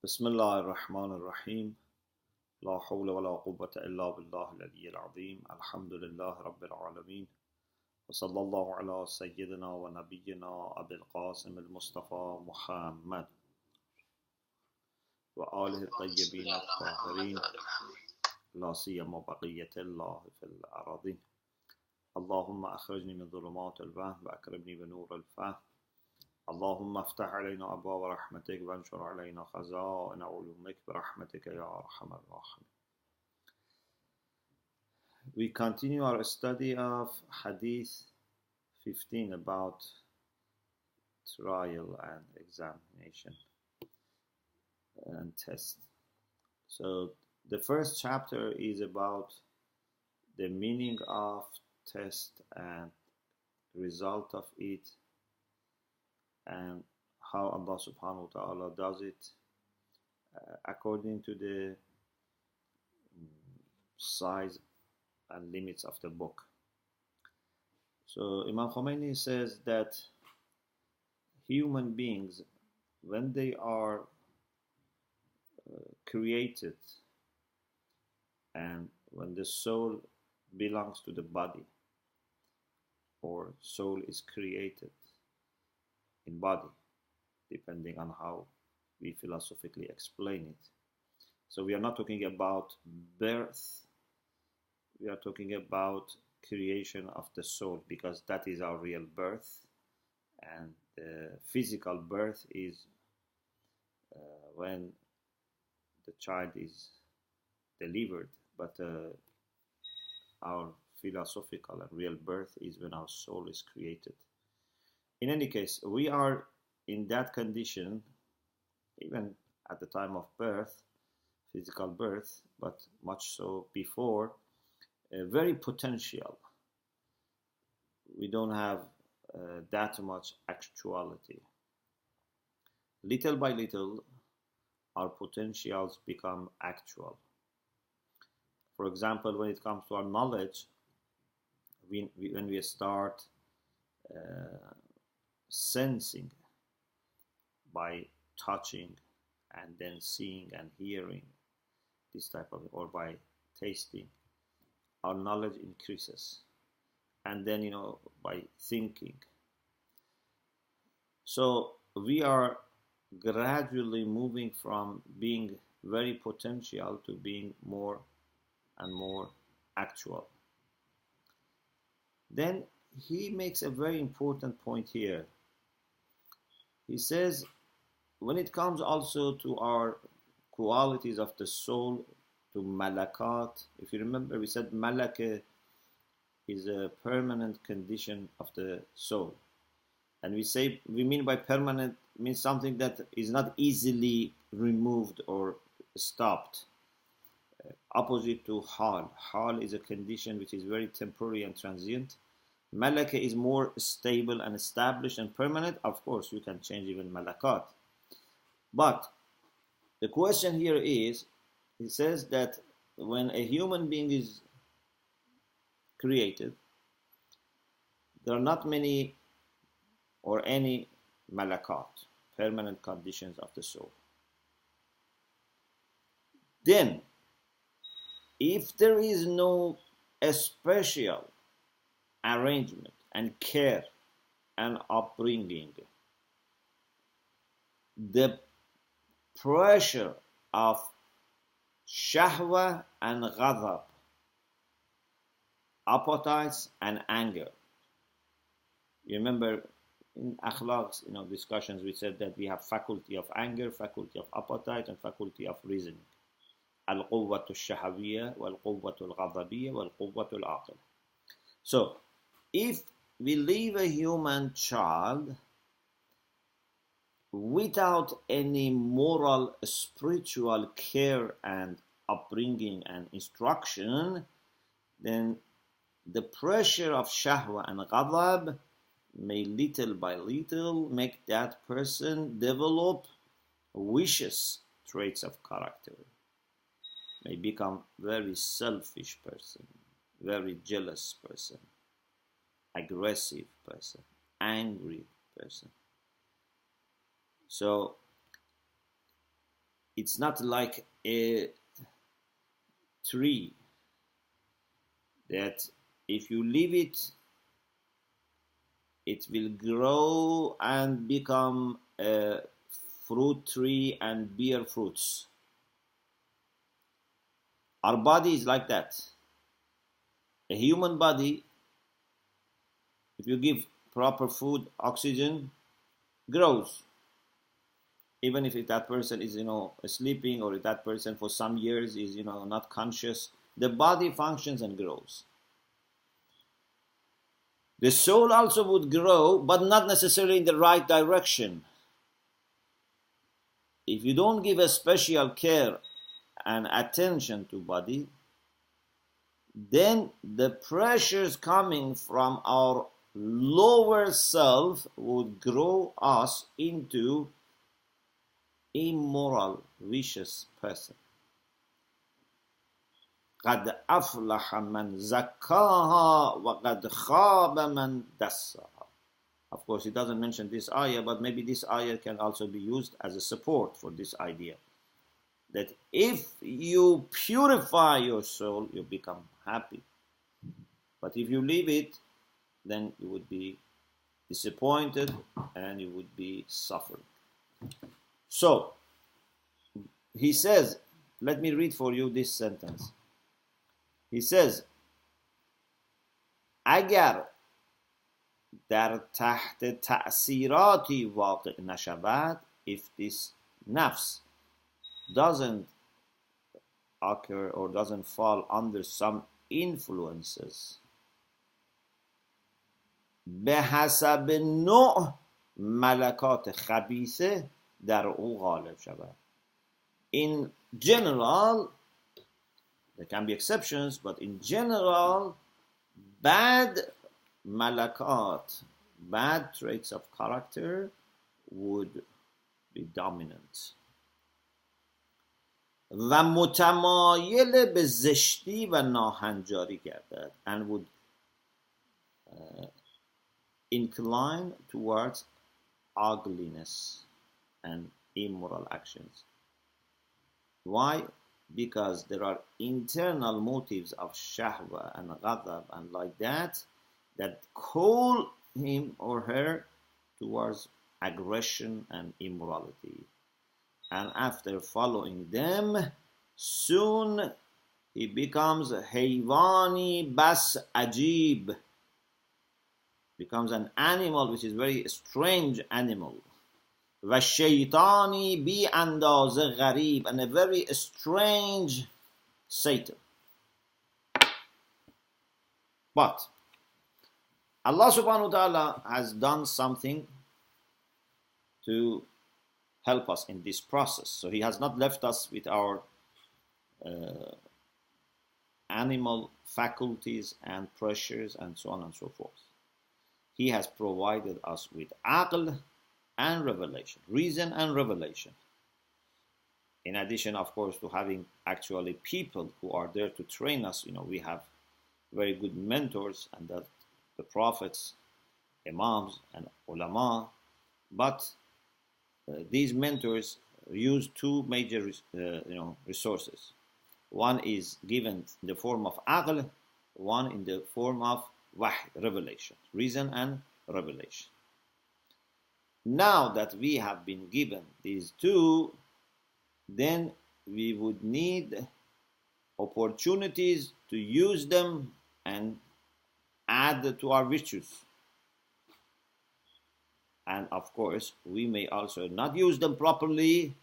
بسم الله الرحمن الرحيم لا حول ولا قوة إلا بالله العلي العظيم الحمد لله رب العالمين وصلى الله على سيدنا ونبينا أبي القاسم المصطفى محمد وآله الطيبين الطاهرين لا سيما بقية الله في الأراضين اللهم أخرجني من ظلمات الوهم وأكرمني بنور الفهم اللهم افتح علينا أبواب رحمتك وانشر علينا خزائن علومك برحمتك يا أرحم الراحمين. We continue our study of Hadith 15 about trial and examination and test. So the first chapter is about the meaning of test and result of it, and how Allah subhanahu wa ta'ala does it according to the size and limits of the book. So Imam Khomeini says that human beings, when they are created and when the soul belongs to the body, or soul is created in body, depending on how we philosophically explain it. So we are not talking about birth, we are talking about creation of the soul, because that is our real birth, and the physical birth is when the child is delivered, but our philosophical and real birth is when our soul is created. In any case, we are in that condition even at the time of birth, physical birth, but much so before, very potential. We don't have that much actuality. Little by little, our potentials become actual. For example, when it comes to our knowledge, when we start sensing by touching and then seeing and hearing, this type of, or by tasting, our knowledge increases, and then by thinking. So we are gradually moving from being very potential to being more and more actual. Then he makes a very important point here. He says, when it comes also to our qualities of the soul, to malakat, if you remember, we said malaka is a permanent condition of the soul. And we mean by permanent means something that is not easily removed or stopped. Opposite to hal. Hal is a condition which is very temporary and transient. Malaka is more stable and established and permanent. Of course, you can change even malakat. But the question here is, he says that when a human being is created, there are not many or any malakat, permanent conditions of the soul. Then, if there is no special arrangement and care and upbringing, the pressure of shahwa and ghadab, appetites and anger. You remember in akhlaq, discussions, we said that we have faculty of anger, faculty of appetite, and faculty of reasoning. Al-quwwatu al-shahawiyya, wal-quwwatu al-ghadabiyya, wal-quwwatu al-aqil. So, if we leave a human child without any moral, spiritual care and upbringing and instruction, then the pressure of shahwa and ghadab may little by little make that person develop vicious traits of character, may become very selfish person, very jealous person, aggressive person, angry person. So it's not like a tree that if you leave it, it will grow and become a fruit tree and bear fruits. Our body is like that. A human body, if you give proper food, oxygen, grows. Even if that person is, sleeping, or if that person for some years is, not conscious, the body functions and grows. The soul also would grow, but not necessarily in the right direction. If you don't give a special care and attention to body, then the pressures coming from our lower self would grow us into immoral, vicious person. قَدْ أَفْلَحَ مَنْ زَكَّاهَا وَقَدْ خَابَ مَنْ دَسَّاهَا. Of course, it doesn't mention this ayah, but maybe this ayah can also be used as a support for this idea. That if you purify your soul, you become happy. But if you leave it, then you would be disappointed and you would be suffering. So, he says, let me read for you this sentence. He says, اگر در تحت تأثیراتی واقع نشود, if this nafs doesn't occur or doesn't fall under some influences, به حسب نوع ملکات خبیثه در او غالب شود. In general, there can be exceptions, but in general, bad malakat, bad traits of character would be dominant. و متمایل به زشتی و ناهنجاری گردد, and would incline towards ugliness and immoral actions. Why? Because there are internal motives of shahwa and ghadab and like that call him or her towards aggression and immorality. And after following them, soon he becomes haywani bas ajib, becomes an animal which is very strange animal. و شیطانی بی اندازه غریب, and a very strange Satan. But Allah subhanahu wa ta'ala has done something to help us in this process. So he has not left us with our animal faculties and pressures and so on and so forth. He has provided us with aql and revelation, reason and revelation. In addition, of course, to having actually people who are there to train us, we have very good mentors, and that the prophets, imams, and ulama. But these mentors use two major, resources. One is given in the form of aql, one in the form of wahy, revelation, reason and revelation. Now that we have been given these two, then we would need opportunities to use them and add to our virtues. And of course, we may also not use them properly.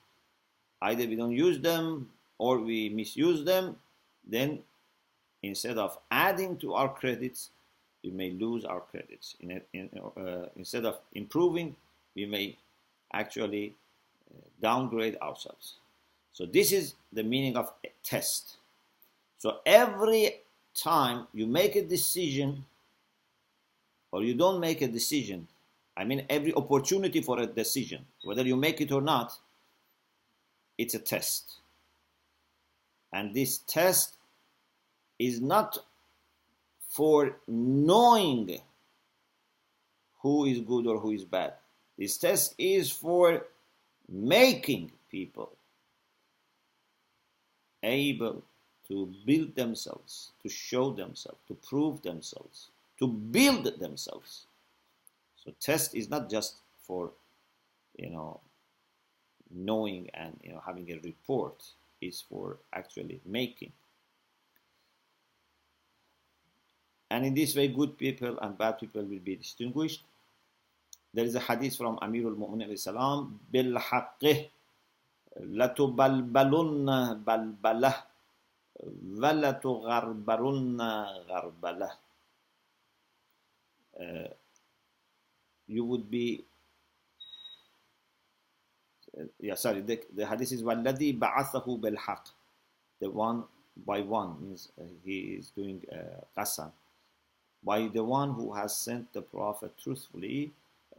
Either we don't use them or we misuse them. Then instead of adding to our credits, we may lose our credits. Instead of improving, we may actually downgrade ourselves. So this is the meaning of a test. So every time you make a decision or you don't make a decision, every opportunity for a decision, whether you make it or not, it's a test. And this test is not for knowing who is good or who is bad. This test is for making people able to build themselves, to show themselves, to prove themselves, to build themselves. So test is not just for, knowing and having a report. It's for actually making. And in this way, good people and bad people will be distinguished. There is a hadith from Amirul Mu'minin alayhi salam, bil haqqih latubalbalunna balbalah wa latugharbarunna gharbalah. You would be the hadith is walladhi ba'athahu bil haqq, the one by one, means he is doing qasam, by the one who has sent the Prophet truthfully.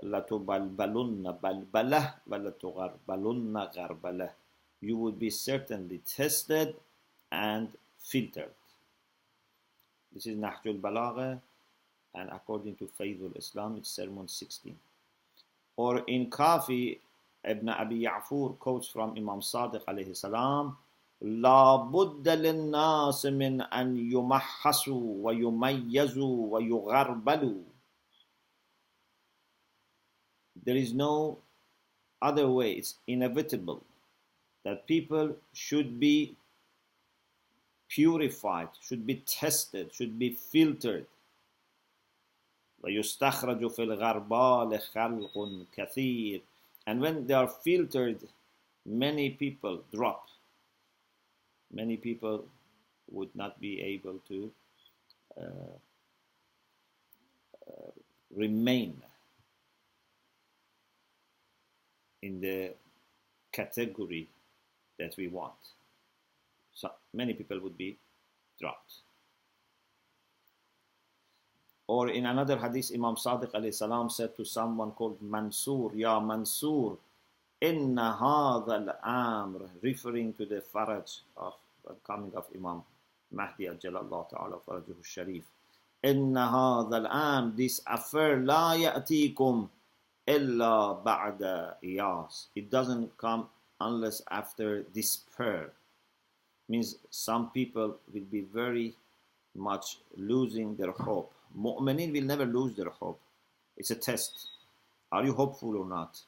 لَتُبَلْبَلُنَّ بَلْبَلَهْ وَلَتُغَرْبَلُنَّ غَرْبَلَهْ. You will be certainly tested and filtered. This is Nahjul Balagha, and according to Faydul Islam, it's Sermon 16. Or in Kafi, Ibn Abi Ya'fur quotes from Imam Sadiq alayhi salam, لا بد للناس من أن يمحصوا ويميزوا ويغربلوا. There is no other way. It's inevitable that people should be purified, should be tested, should be filtered. وَيُسْتَخْرَجُ فِي الْغَرْبَالِ خَلْقٌ كَثِيرٌ. And when they are filtered, many people drop. Many people would not be able to remain in the category that we want. So many people would be dropped. Or in another hadith, Imam Sadiq alayhi salam said to someone called Mansur, Ya Mansur, inna hadha al-amr, referring to the faraj of the coming of Imam Mahdi ajalallahu ta'ala farajuhu sharif. Inna hadha al-amr, this affair, la ya'tikum illa ba'da iyas. It doesn't come unless after despair. Means some people will be very much losing their hope. Mu'minin will never lose their hope. It's a test. Are you hopeful or not?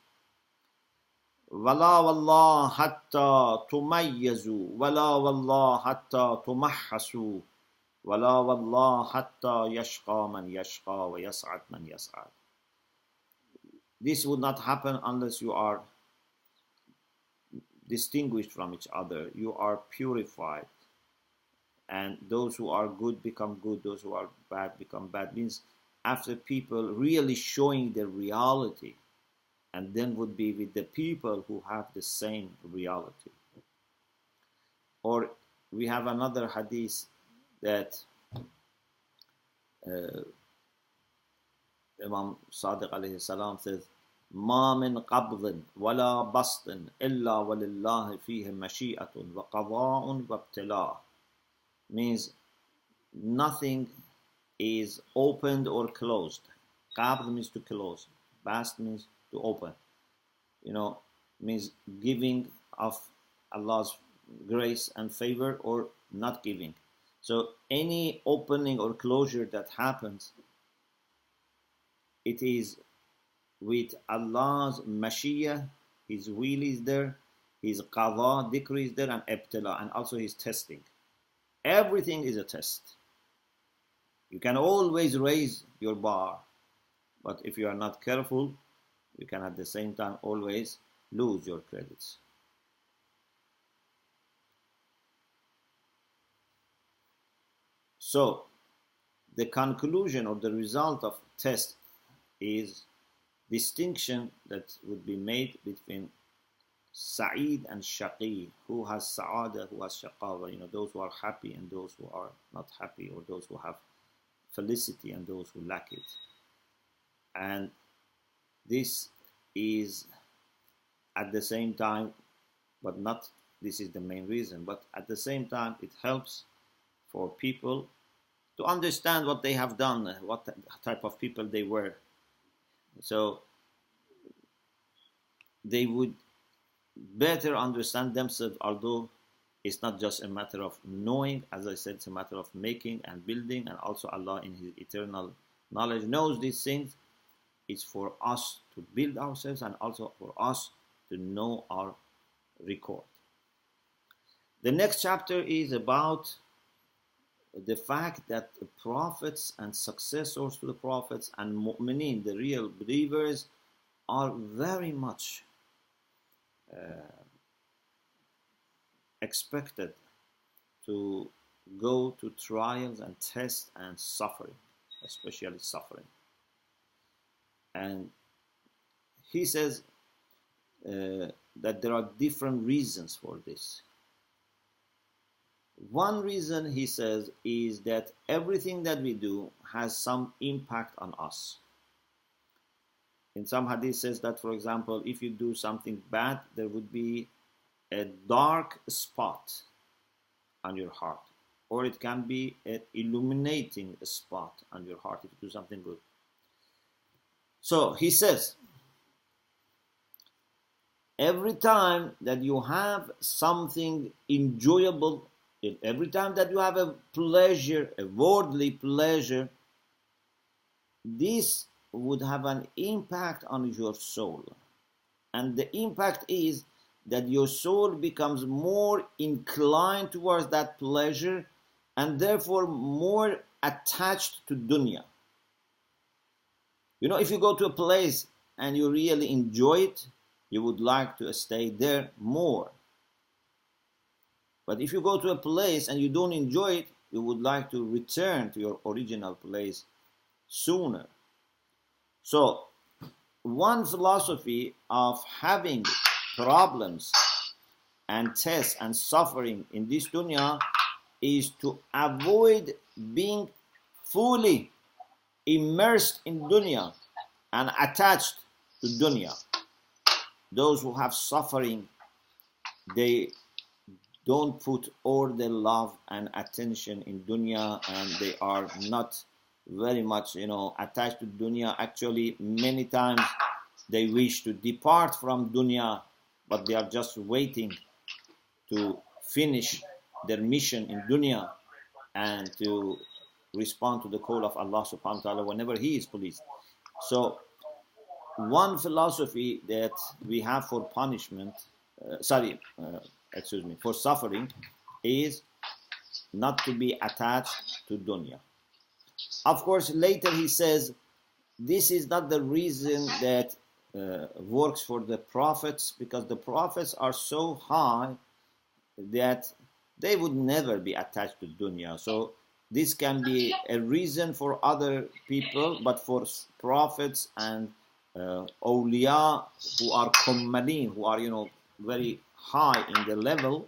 وَلَا وَاللَّهِ حَتَّى تُمَيَّزُوا وَلَا وَاللَّهِ حَتَّى تُمَحَّسُوا وَلَا وَاللَّهِ حَتَّى يَشْقَى مَنْ يَشْقَى وَيَسْعَدْ مَنْ يَسْعَدْ. This would not happen unless you are distinguished from each other. You are purified. And those who are good become good. Those who are bad become bad. Means after people really showing their reality, and then would be with the people who have the same reality. Or we have another hadith that Imam Sadiq alayhi salam says, ما من قبض ولا بسط إلا ولله فيه مشيئة وقضاء وابتلاء. Means nothing is opened or closed. Qabd means to close. Bast means to open. Means giving of Allah's grace and favor or not giving. So any opening or closure that happens, it is with Allah's mashiyah, His will is there, His qadha, decree is there, and ibtila, and also His testing. Everything is a test. You can always raise your bar, but if you are not careful, you can at the same time always lose your credits. So, the conclusion or the result of test is distinction that would be made between Sa'id and Shaqi, who has Sa'ada, who has Shaqawa, those who are happy and those who are not happy, or those who have felicity and those who lack it. And this is at the same time, but not this is the main reason, but at the same time it helps for people to understand what they have done, what type of people they were. So they would better understand themselves, although It's not just a matter of knowing, as I said, it's a matter of making and building, and also Allah in His eternal knowledge knows these things. It's for us to build ourselves and also for us to know our record. The next chapter is about the fact that the prophets and successors to the prophets and mu'mineen, the real believers, are very much expected to go to trials and tests and suffering, especially suffering. And he says that there are different reasons for this. One reason, he says, is that everything that we do has some impact on us. In some hadith says that, for example, if you do something bad, there would be a dark spot on your heart, or it can be an illuminating spot on your heart if you do something good. So he says, every time that you have something enjoyable, every time that you have a pleasure, a worldly pleasure, this would have an impact on your soul. And the impact is that your soul becomes more inclined towards that pleasure and therefore more attached to dunya. You know, if you go to a place and you really enjoy it, you would like to stay there more. But if you go to a place and you don't enjoy it, you would like to return to your original place sooner. So, one philosophy of having problems and tests and suffering in this dunya is to avoid being fully immersed in dunya and attached to dunya. Those who have suffering, they don't put all their love and attention in dunya, and they are not very much, attached to dunya. Actually, many times they wish to depart from dunya, but they are just waiting to finish their mission in dunya and to respond to the call of Allah subhanahu wa ta'ala whenever He is pleased. So, one philosophy that we have for punishment, for suffering, is not to be attached to dunya. Of course, later he says, this is not the reason that works for the prophets, because the prophets are so high that they would never be attached to dunya. So this can be a reason for other people, but for prophets and awliya who are kummalin, who are very high in the level,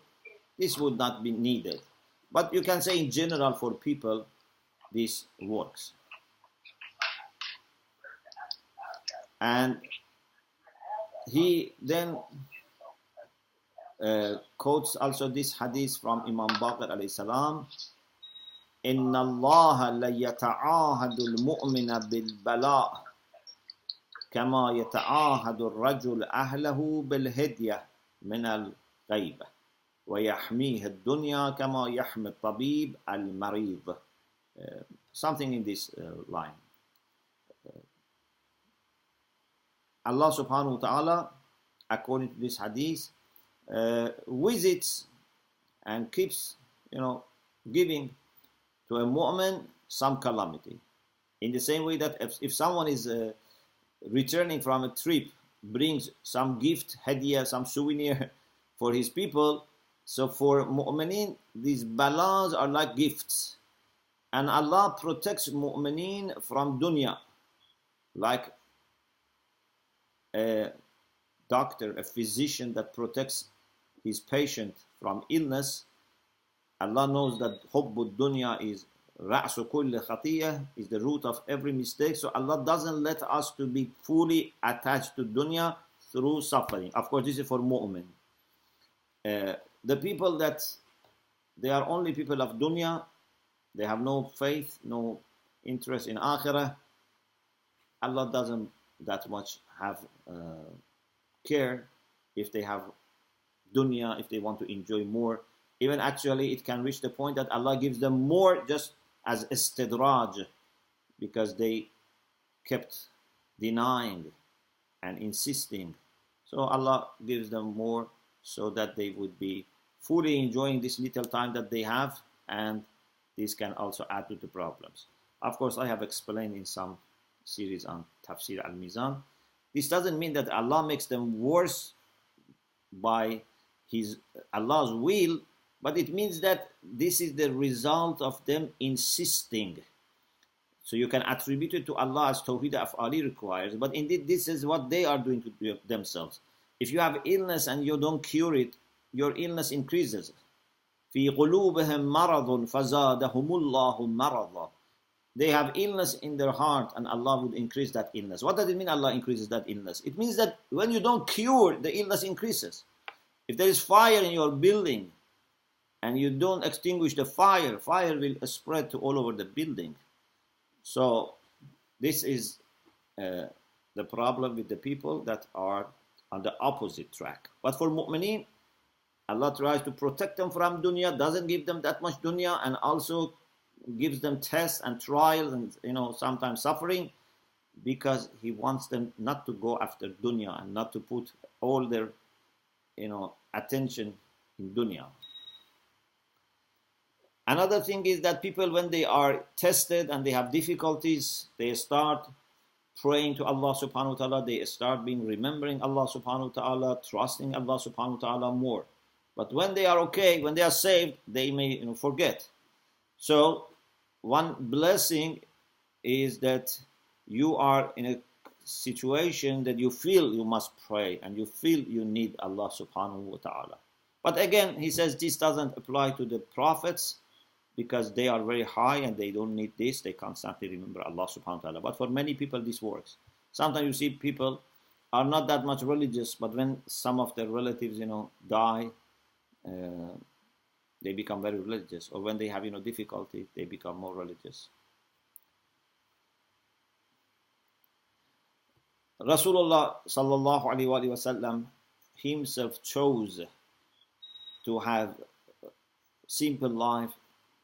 this would not be needed. But you can say in general for people, this works. And he then quotes also this hadith from Imam Baqir alayhi salam, إِنَّ اللَّهَ لَيَتَعَاهَدُ الْمُؤْمِنَ بِالْبَلَاءِ كَمَا يَتَعَاهَدُ الرَّجُلُ أَهْلَهُ بِالْهِدْيَةِ مِنَ الْغَيْبَةِ وَيَحْمِيهِ الدُّنْيَا كَمَا يَحْمِي الطَّبِيبُ الْمَرِيضِ. Something in this line. Allah subhanahu wa ta'ala, according to this hadith, visits and keeps, giving to a mu'min some calamity. In the same way that if someone is returning from a trip, brings some gift, hadiyah, some souvenir for his people, so for mu'mineen, these balas are like gifts. And Allah protects mu'mineen from dunya, like a doctor, a physician that protects his patient from illness. Allah knows that hubbud dunya is ra'su kulli khatiyah, is the root of every mistake. So Allah doesn't let us to be fully attached to dunya through suffering. Of course, this is for mu'min. The people that they are only people of dunya, they have no faith, no interest in akhirah, Allah doesn't that much have care if they have dunya, if they want to enjoy more. Even actually it can reach the point that Allah gives them more just as istidraj, because they kept denying and insisting. So Allah gives them more so that they would be fully enjoying this little time that they have, and this can also add to the problems. Of course, I have explained in some series on Tafsir al-Mizan. This doesn't mean that Allah makes them worse by Allah's will, but it means that this is the result of them insisting. So you can attribute it to Allah as Tawheed Af'ali requires, but indeed this is what they are doing to themselves. If you have illness and you don't cure it, your illness increases. في قلوبهم مرض فزادهم الله مرضا. They have illness in their heart and Allah would increase that illness. What does it mean Allah increases that illness? It means that when you don't cure, the illness increases. If there is fire in your building and you don't extinguish the fire, fire will spread to all over the building. So this is the problem with the people that are on the opposite track. But for mu'mineen, Allah tries to protect them from dunya, doesn't give them that much dunya, and also gives them tests and trials and sometimes suffering, because He wants them not to go after dunya and not to put all their attention in dunya. Another thing is that people, when they are tested and they have difficulties, they start praying to Allah subhanahu wa ta'ala, they start remembering Allah subhanahu wa ta'ala, trusting Allah subhanahu wa ta'ala more. But when they are okay, when they are saved, they may forget. So one blessing is that you are in a situation that you feel you must pray and you feel you need Allah subhanahu wa ta'ala. But again, he says this doesn't apply to the prophets, because they are very high and they don't need this. They constantly remember Allah subhanahu wa ta'ala. But for many people this works. Sometimes you see people are not that much religious, but when some of their relatives die, they become very religious. Or when they have difficulty, they become more religious. Rasulullah sallallahu alaihi wasallam himself chose to have simple life,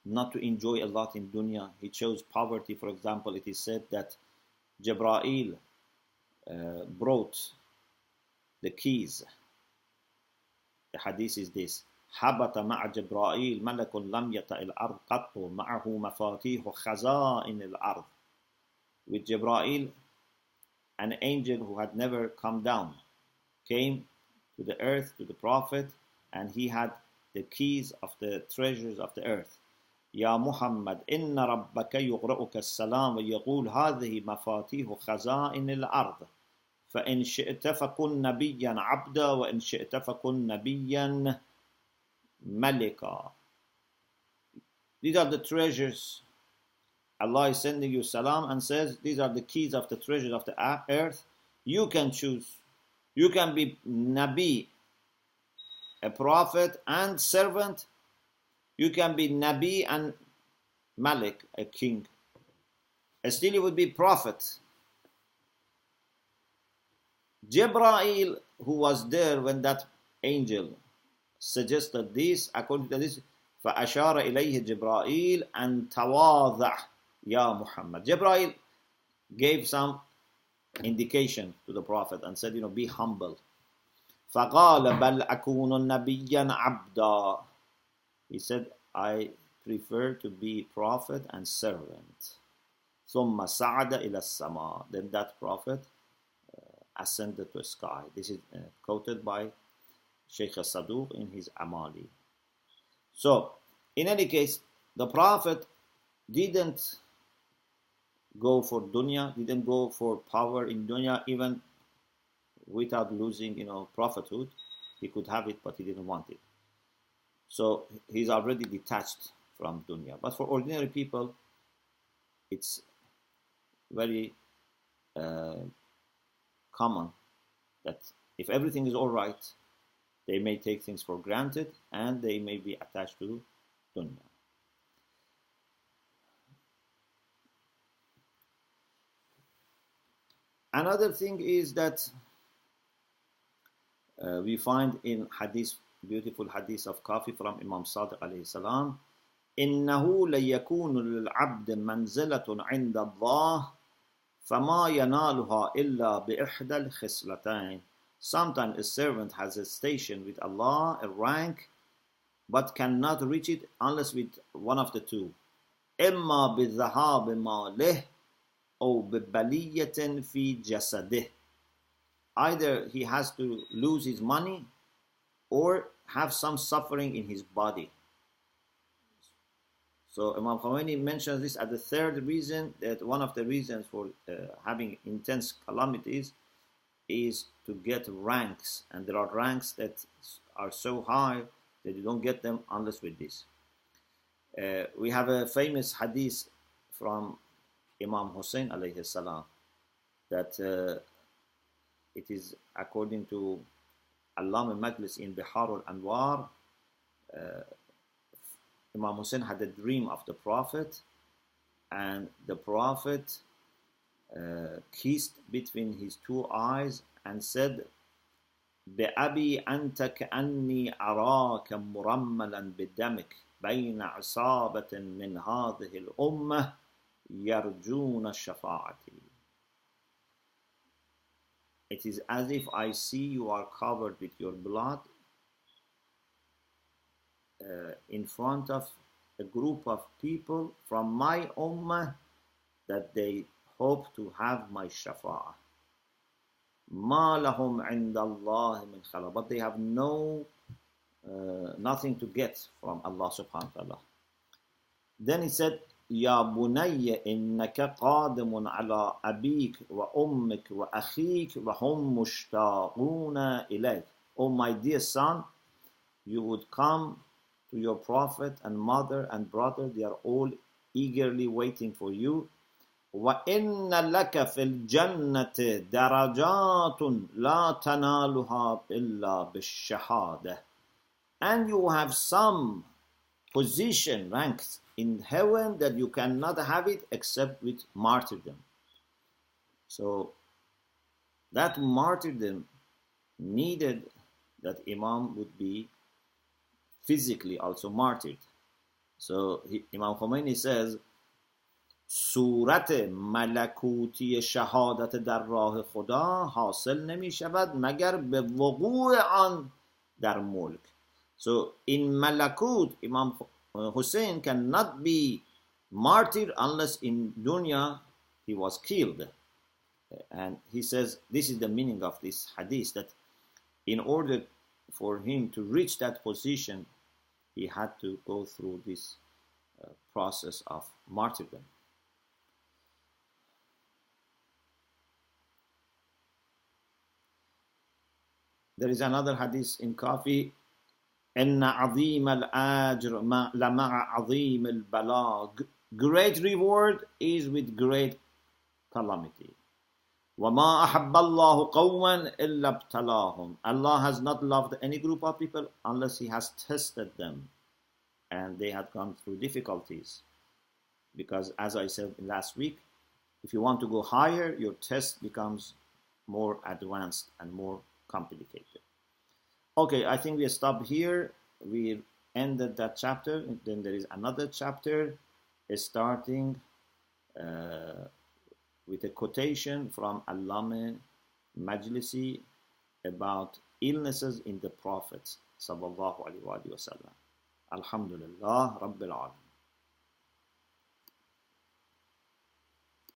not to enjoy a lot in dunya. He chose poverty. For example, it is said that Jibreel brought the keys. The hadith is this: حبط مع جبرائيل ملك لم يطأ الأرض قط معه مفاتيح خزائن الأرض. With Jibreel, an angel who had never come down came to the earth, to the Prophet, and he had the keys of the treasures of the earth. يا محمد إن ربك يقرأك السلام ويقول هذه مفاتيح خزائن الأرض فإن شئت فكن نبيا عبدا وإن شئت فكن نبيا ملكا. These are the treasures. Allah is sending you salam and says these are the keys of the treasures of the earth. You can choose. You can be Nabi, a prophet and servant. You can be Nabi and Malik, a king. Still you would be prophet. Jibreel, who was there when that angel suggested this, according to this, فَأَشَارَ إِلَيْهِ جِبْرَائِيل أَنْ تَوَاضَعْ يَا مُحَمَّدْ. Jibreel gave some indication to the Prophet and said, be humble. فَقَالَ بَلْ أَكُونُ نَبِيًّا عَبْدًا. He said, I prefer to be prophet and servant. ثُمَّ صَعَدَ إِلَى السَّمَاءِ. Then that prophet ascended to the sky. This is quoted by Sheikh Saduq in his Amali. So, in any case, the Prophet didn't go for dunya, didn't go for power in dunya, even without losing, prophethood. He could have it, but he didn't want it. So, he's already detached from dunya. But for ordinary people, it's very common that if everything is all right, they may take things for granted and they may be attached to dunya. Another thing is that we find in Hadith beautiful hadith of Kafi from Imam Sadiq alayhi salam. إنه ليكون للعبد منزلة عند الله فما ينالها إلا بإحدى الخصلتين. Sometimes a servant has a station with Allah, a rank, but cannot reach it unless with one of the two. إما بذهاب ماله أو ببلية في جسده. Either he has to lose his money or have some suffering in his body. So Imam Khomeini mentions this as the third reason, that one of the reasons for having intense calamities is to get ranks. And there are ranks that are so high that you don't get them unless with this. We have a famous hadith from Imam Hussein alayhi salam that it is according to Allama Majlis in Bihar al-Anwar. Imam Hussein had a dream of the Prophet, and the Prophet kissed between his two eyes and said, بأبي أنت كأني أراك مرملا بدمك بين عصابة من هذه الأمة يرجون شفاعتي. It is as if I see you are covered with your blood in front of a group of people from my ummah that they hope to have my shafa'ah. مَا لَهُمْ عِنْدَ اللَّهِ مِنْ خَلَقٍ. But they have nothing to get from Allah subhanahu wa ta'ala. Then he said, يَا بُنَيَّ إِنَّكَ قَادِمٌ عَلَىٰ أَبِيكَ وَأُمِّكَ وَأَخِيكَ وَهُمْ مُشْتَاقُونَ إِلَيْكَ. Oh my dear son, you would come to your prophet and mother and brother, they are all eagerly waiting for you. وَإِنَّ لَكَ فِي الْجَنَّةِ دَرَجَاتٌ لَا تَنَالُهَا إِلَّا بِالشَّهَادَةِ. And you have some position, ranks in heaven that you cannot have it except with martyrdom. So that martyrdom needed that Imam would be physically also martyred. So Imam Khomeini says, صورت ملکوتی شهادت در راه خدا حاصل نمی شود مگر به وقوع آن در ملک. So in Malakut, Imam Hussein cannot be martyred unless in dunya he was killed. And he says this is the meaning of this hadith, that in order for him to reach that position, he had to go through this process of martyrdom. There is another hadith in Kafi, إِنَّ عَظِيمَ الْأَجْرِ لَمَعَ عَظِيمِ الْبَلَاغِ. Great reward is with great calamity. وَمَا أَحَبَّ اللَّهُ قَوْمًا إِلَّا ابْتَلَاهُمْ. Allah has not loved any group of people unless He has tested them, and they had gone through difficulties. Because as I said last week, if you want to go higher, your test becomes more advanced and more complicated. Okay, I think we stop here. We ended that chapter. Then there is another chapter starting with a quotation from Allama Majlisi about illnesses in the Prophets sallallahu alaihi wasallam. Alhamdulillah Rabbil Alamin.